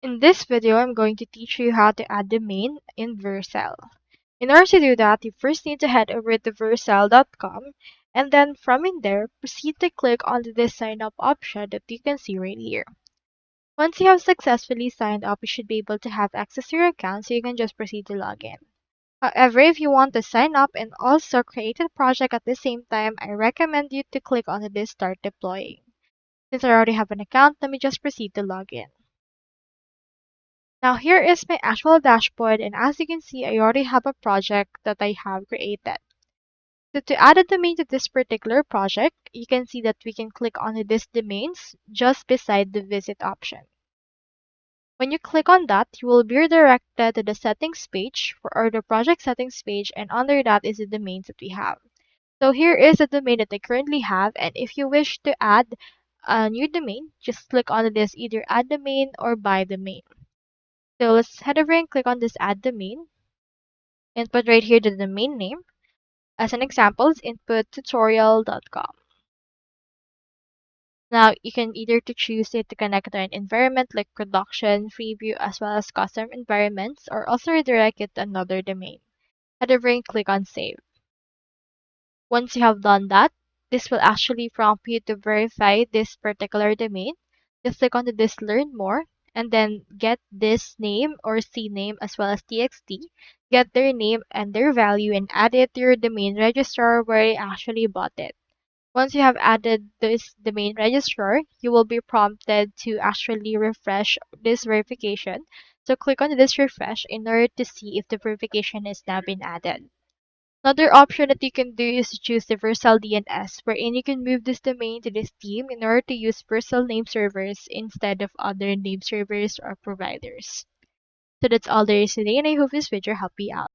In this video, I'm going to teach you how to add domain in Vercel. In order to do that, you first need to head over to vercel.com, and then from in there, proceed to click on this sign up option that you can see right here. Once you have successfully signed up, you should be able to have access to your account, so you can just proceed to log in. However, if you want to sign up and also create a project at the same time, I recommend you to click on this Start Deploying. Since I already have an account, let me just proceed to log in. Now here is my actual dashboard, and as you can see, I already have a project that I have created. So to add a domain to this particular project, you can see that we can click on this domains just beside the visit option. When you click on that, you will be redirected to the settings page or the project settings page, and under that is the domains that we have. So here is the domain that I currently have, and if you wish to add a new domain, just click on this either add domain or buy domain. So let's head over and click on this add domain. Input right here the domain name. As an example, input tutorial.com. Now you can either to choose it to connect to an environment like production, preview, as well as custom environments, or also redirect it to another domain. Head over and click on save. Once you have done that, this will actually prompt you to verify this particular domain. Just click on this learn more and then get this name or CNAME as well as TXT, get their name and their value and add it to your domain registrar where you actually bought it. Once you have added this domain registrar, you will be prompted to actually refresh this verification. So click on this refresh in order to see if the verification has now been added. Another option that you can do is to choose the Vercel DNS, wherein you can move this domain to this theme in order to use Vercel name servers instead of other name servers or providers. So that's all there is today, and I hope this video helped you out.